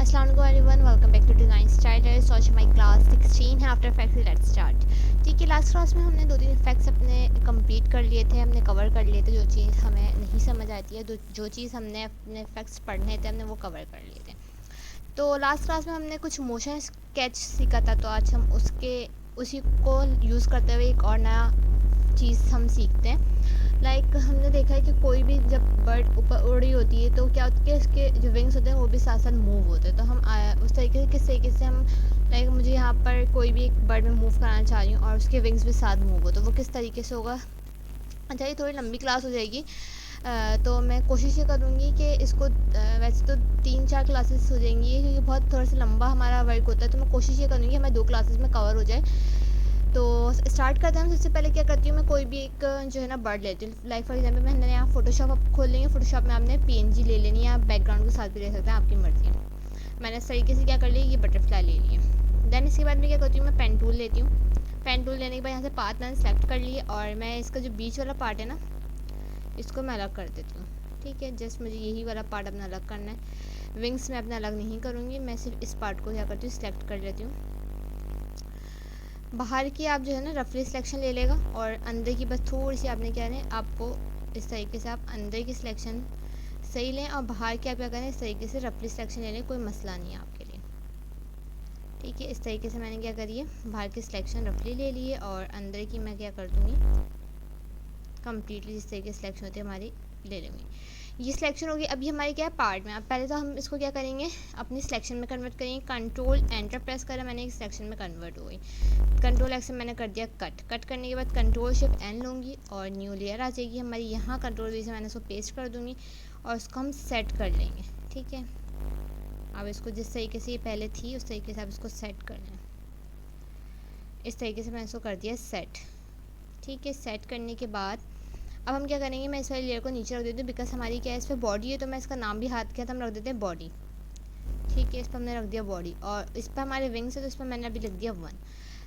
Assalamu alaikum everyone, welcome back to Design Starters। आज हमारी class 16 है। After effects let's start. ठीक है, लास्ट क्लास में हमने 2-3 इफेक्ट्स अपने कंप्लीट कर लिए थे, हमने कवर कर लिए थे। जो चीज़ हमें नहीं समझ आती है, जो चीज़ हमने अपने इफेक्ट्स पढ़ने थे, हमने वो कवर कर लिए थे। तो लास्ट क्लास में हमने कुछ मोशन स्केच सीखा था, तो आज हम उसी को यूज़ करते हुए एक और नया चीज़ हम सीखते हैं। हमने देखा है कि कोई भी जब बर्ड ऊपर उड़ रही होती है तो क्या होता है, इसके जो विंग्स होते हैं वो भी साथ साथ मूव होते हैं। तो हम उस तरीके से किस तरीके से हम मुझे यहाँ पर कोई भी एक बर्ड में मूव कराना चाह रही हूँ और उसके विंग्स भी साथ मूव हो, तो वो किस तरीके से होगा। अच्छा, ये थोड़ी लंबी क्लास हो जाएगी। तो मैं कोशिश ये करूँगी कि इसको वैसे तो 3-4 क्लासेस हो जाएंगी, क्योंकि बहुत थोड़ा सा लंबा हमारा वर्क होता है। तो मैं कोशिश ये करूँगी हमारे 2 क्लासेस में कवर हो जाए। तो स्टार्ट करते हैं। सबसे पहले क्या करती हूँ, मैं कोई भी एक जो है ना बर्ड लेती हूँ। लाइक फॉर एग्जांपल मैंने यहाँ फोटोशॉप आप खोल लेंगे, फोटोशॉप में आपने पीएनजी ले लेनी है, आप बैकग्राउंड के साथ भी ले सकते हैं, आपकी मर्ज़ी है। मैंने इस तरीके से क्या कर लिया, ये बटरफ्लाई ले लिया। देन इसके बाद मैं क्या करती हूँ, मैं पेन टूल लेती हूँ। पेन टूल लेने के बाद यहाँ से पार्ट मैंने सेलेक्ट कर लिए और मैं इसका जो बीच वाला पार्ट है ना, इसको मैं अलग कर देती हूँ। ठीक है, जस्ट मुझे यही वाला पार्ट अपना अलग करना है। विंग्स में अपना अलग नहीं करूँगी, मैं सिर्फ इस पार्ट को क्या करती हूँ, सिलेक्ट कर लेती हूँ। बाहर की आप जो है ना रफली सिलेक्शन ले लेगा और अंदर की बस थोड़ी सी आपने क्या है, आपको इस तरीके से आप अंदर की सिलेक्शन सही लें और बाहर की आप क्या करें, इस तरीके से रफली सिलेक्शन ले लें, कोई मसला नहीं है आपके लिए। ठीक है, इस तरीके से मैंने क्या करी है, बाहर की सिलेक्शन रफली ले ली है और अंदर की मैं क्या कर दूँगी, कम्प्लीटली जिस तरीके से सिलेक्शन होती है हमारी ले लूँगी। ये सिलेक्शन होगी। अभी हमारी क्या है पार्ट में। अब पहले तो हम इसको क्या करेंगे, अपनी सिलेक्शन में कन्वर्ट करेंगे। कंट्रोल एंटर प्रेस करा, मैंने एक सिलेक्शन में कन्वर्ट हो गई। कंट्रोल एक्शन मैंने कर दिया कट। कट करने के बाद कंट्रोल शिफ्ट एन लूँगी और न्यू लेयर आ जाएगी हमारी। यहाँ कंट्रोल वी से मैंने इसको पेस्ट कर दूँगी और उसको हम सेट कर लेंगे। ठीक है, अब इसको जिस तरीके से ये पहले थी उस तरीके से आप इसको सेट कर लें। इस तरीके से मैंने इसको कर दिया सेट। ठीक है, सेट करने के बाद अब हम क्या करेंगे, मैं इस वाली लेयर को नीचे रख देती हूँ, बिकॉज हमारी क्या है, इस पर बॉडी है, तो मैं इसका नाम भी हाथ के हाथ हम रख देते हैं बॉडी। ठीक है, इस पर हमने रख दिया बॉडी और इस पर हमारे विंग्स है, तो इस पर मैंने अभी लिख दिया 1।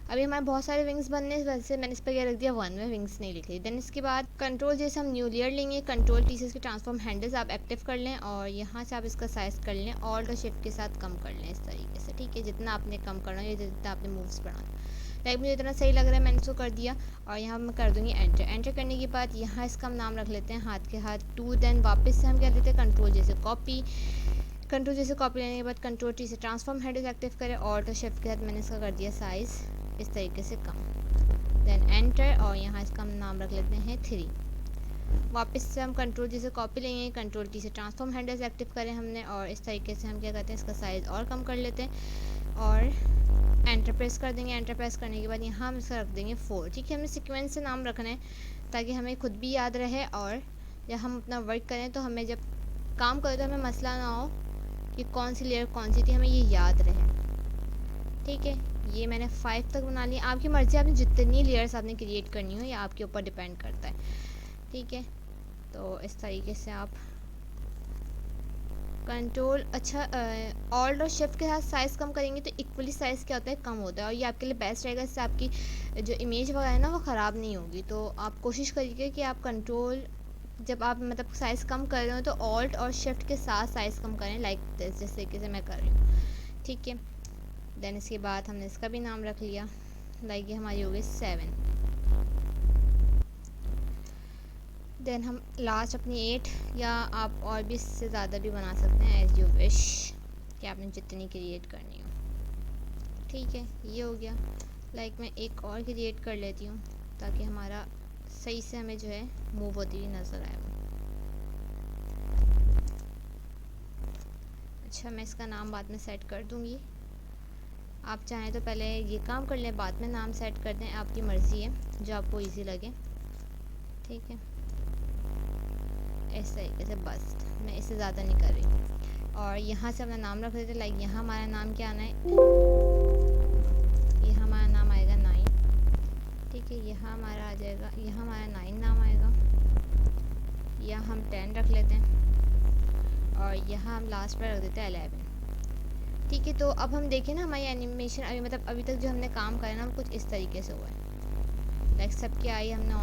अभी हमारे बहुत सारे विंग्स बनने इस वजह से मैंने इस पर क्या रख दिया 1, में विंग्स नहीं लिख ली। देन इसके बाद कंट्रोल जैसे हम न्यू लेयर लेंगे, कंट्रोल टी से इसके ट्रांसफॉर्म हैंडल्स आप एक्टिव कर लें और यहाँ से आप इसका साइज़ कर लें, ऑल्ट और शिफ्ट के साथ कम कर लें इस तरीके से। ठीक है, जितना आपने कम करना है, जितना आपने मूव्स बढ़ाना, लाइक मुझे इतना सही लग रहा है मैंने इसको कर दिया और यहाँ मैं कर दूँगी एंटर। एंटर करने के बाद यहाँ इसका हम नाम रख लेते हैं हाथ के हाथ 2। देन वापस से हम क्या लेते हैं, कंट्रोल जैसे कॉपी। कंट्रोल जैसे कॉपी लेने के बाद कंट्रोल टी से ट्रांसफॉर्म हेडर्स एक्टिव करें, ऑल्ट और शिफ्ट के साथ मैंने इसका कर दिया साइज़ इस तरीके से कम। देन एंटर और यहाँ इसका हम नाम रख लेते हैं 3। वापस से हम कंट्रोल जैसे कॉपी लेंगे, कंट्रोल टी से ट्रांसफॉर्म हैंडल्स एक्टिव करें हमने और इस तरीके से हम क्या करते हैं, इसका साइज़ और कम कर लेते हैं और एंटर प्रेस कर देंगे। एंटर प्रेस करने के बाद यहाँ हम इसका रख देंगे 4। ठीक है, हमें सीक्वेंस से नाम रखना है ताकि हमें खुद भी याद रहे और जब हम अपना वर्क करें तो हमें जब काम करें तो हमें मसला ना हो कि कौन सी लेयर कौन सी थी, हमें ये याद रहे। ठीक है, ये मैंने 5 तक बना लिया। आपकी मर्ज़ी, आपने जितनी लेयर्स आपने क्रिएट करनी हो ये आपके ऊपर डिपेंड करता है। ठीक है, तो इस तरीके से आप कंट्रोल ऑल्ट और शिफ्ट के साथ साइज़ कम करेंगे तो इक्वली साइज़ क्या होता है, कम होता है और ये आपके लिए बेस्ट रहेगा। इससे आपकी जो इमेज वगैरह है ना वो ख़राब नहीं होगी। तो आप कोशिश करिए कि आप कंट्रोल जब आप मतलब साइज़ कम कर रहे हो तो ऑल्ट और शिफ्ट के साथ साइज़ कम करें, लाइक जिस तरीके से मैं कर रही हूँ। ठीक है, देन इसके बाद हमने इसका भी नाम रख लिया, लाइक ये हमारी हो गई 7। देन हम लास्ट अपनी 8 या आप और भी इससे ज़्यादा भी बना सकते हैं एज यू विश, कि आपने जितनी क्रिएट करनी हो। ठीक है, ये हो गया। लाइक मैं एक और क्रिएट कर लेती हूँ ताकि हमारा सही से हमें जो है मूव होती हुई नज़र आए वो। अच्छा, मैं इसका नाम बाद में सेट कर दूँगी। आप चाहें तो पहले ये काम कर लें, बाद में नाम सेट कर दें, आपकी मर्ज़ी है जो आपको इजी लगे। ठीक है, इस तरीके से बस, मैं इससे ज़्यादा नहीं कर रही। और यहाँ से अपना नाम रख देते, लाइक यहाँ हमारा नाम क्या आना है, यहाँ हमारा नाम आएगा 9। ठीक है, यहाँ हमारा आ जाएगा, यहाँ हमारा 9 नाम आएगा। यहाँ हम 10 रख लेते हैं और यहाँ हम लास्ट पर रख देते हैं 11। ठीक है, तो अब हम देखें ना हमारी एनिमेशन अभी मतलब अभी तक जो हमने काम करा ना वो कुछ इस तरीके से हुआ है। लाइक सबकी आई हमने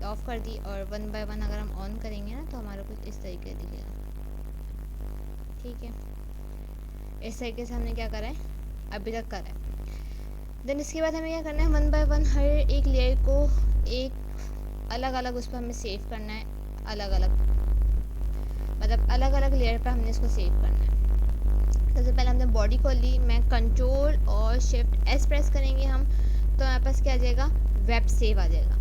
ऑफ कर दी और 1 बाय 1 अगर हम ऑन करेंगे ना तो हमारा कुछ इस तरीके से दिखेगा। ठीक है, इस तरीके से हमने क्या करा है, अभी तक करा है। देन इसके बाद हमें क्या करना है, वन बाय वन हर एक लेयर को एक अलग अलग उस पर हमें सेव करना है, अलग अलग, मतलब अलग अलग लेयर पर हमने इसको सेव करना है। सबसे पहले हमने बॉडी खोल ली, मैं कंट्रोल और शिफ्ट एस प्रेस करेंगे हम, तो हमारे पास क्या आ जाएगा, वेब सेव आ जाएगा।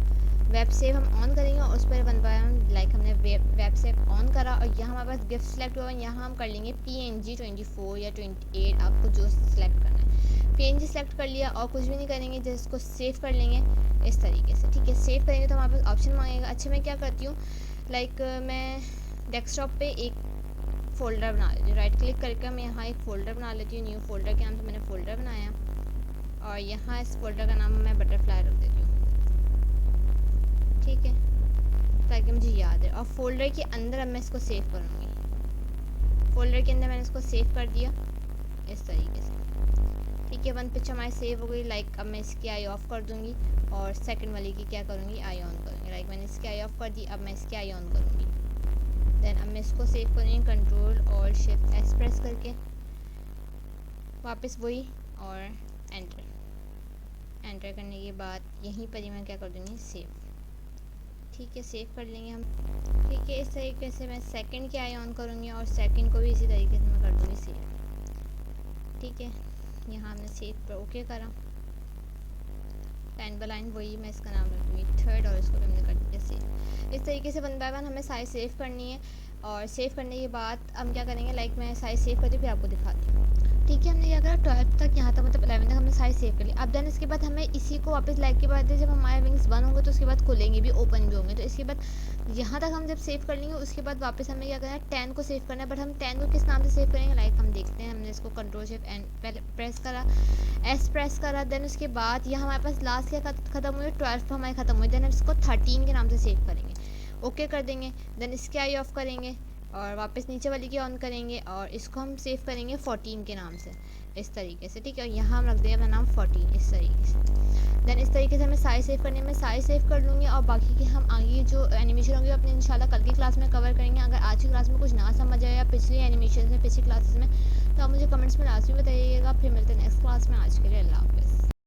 वेब सेव हम ऑन करेंगे और उस पर वन बाय वन लाइक हमने वेब सेव ऑन करा और यहाँ हमारे पास गिफ्ट सेलेक्ट हुआ, यहाँ हम कर लेंगे PNG 24 या 28, आपको जो सिलेक्ट करना है। PNG सेलेक्ट कर लिया और कुछ भी नहीं करेंगे, जैसे इसको सेव कर लेंगे इस तरीके से, ठीक है। सेव करेंगे तो हमारे पास ऑप्शन मांगेगा। अच्छा मैं क्या करती हूँ, लाइक मैं डेस्कटॉप पे एक फ़ोल्डर बना लेती हूँ, राइट क्लिक करके मैं यहाँ एक फ़ोल्डर बना लेती हूँ, न्यू फोल्डर के नाम से मैंने फ़ोल्डर बनाया और यहाँ इस फोल्डर का नाम मैं बटरफ्लाई रख देती हूँ, ठीक है, ताकि मुझे याद है। और फोल्डर के अंदर अब मैं इसको सेव करूँगी, फोल्डर के अंदर मैंने इसको सेव कर दिया इस तरीके से, ठीक है। वन पिक्चर हमारी सेव हो गई। लाइक अब मैं इसकी आई ऑफ कर दूँगी और सेकंड वाली की क्या करूँगी, आई ऑन करूँगी। लाइक मैंने इसकी आई ऑफ कर दी, अब मैं इसकी आई ऑन करूँगी। देन अब मैं इसको सेव करूँगी कंट्रोल और शिफ्ट एस प्रेस करके, वापस वही और एंटर करने के बाद यहीं पर ही मैं क्या कर दूँगी, सेव, ठीक है। सेव कर लेंगे हम, ठीक है। इस तरीके से मैं सेकंड की आई ऑन करूँगी और सेकंड को भी इसी तरीके से मैं कर दूँगी सेव, ठीक है। यहाँ हमने सेव पर ओके करा, लाइन बाय लाइन वही मैं इसका नाम रखूँगी थर्ड और इसको भी हमने कर दिया सेव। इस तरीके से वन बाय वन हमें साइज सेव करनी है और सेव करने के बाद हम क्या करेंगे, लाइक मैं साइज सेव करती हूँ फिर आपको दिखाती हूँ, ठीक है। हमने क्या करा 12 तक, यहाँ तक मतलब 11 तक हमने साइज सेव कर लिया। अब देन इसके बाद हमें इसी को वापस लाइक के बाद जब हमारे विंग्स बंद होंगे तो उसके बाद खुलेंगे भी, ओपन भी होंगे, तो इसके बाद यहाँ तक हम जब सेव कर लेंगे उसके बाद वापस हमें क्या करना है, 10 को सेव करना है। बट हम 10 को किस नाम से सेव करेंगे, लाइक हम देखते हैं, हमने इसको कंट्रोल शिफ्ट एन प्रेस करा, एस प्रेस करा। देन उसके बाद यहाँ हमारे पास लास्ट क्या खत्म हुई, 12 पर हमारे खत्म हुई। देन हम इसको 13 के नाम से सेव करेंगे, ओके कर देंगे। देन इसके आई ऑफ करेंगे और वापस नीचे वाली की ऑन करेंगे और इसको हम सेव करेंगे 14 के नाम से इस तरीके से, ठीक है। और यहाँ हम रख देंगे अपना नाम 14 इस तरीके से। देन इस तरीके से हमें साइज सेव करने में साइज सेव कर लूँगी और बाकी के हम आगे जो एनिमेशन होंगे अपने इंशाल्लाह कल की क्लास में कवर करेंगे। अगर आज की क्लास में कुछ ना समझ आए या पिछली एनिमेशन में पिछली क्लासेस में, तो आप मुझे कमेंट्स में लाजमी बताइएगा। फिर मिलते हैं नेक्स्ट क्लास में, आज के लिए अल्लाह हाफ़िज़।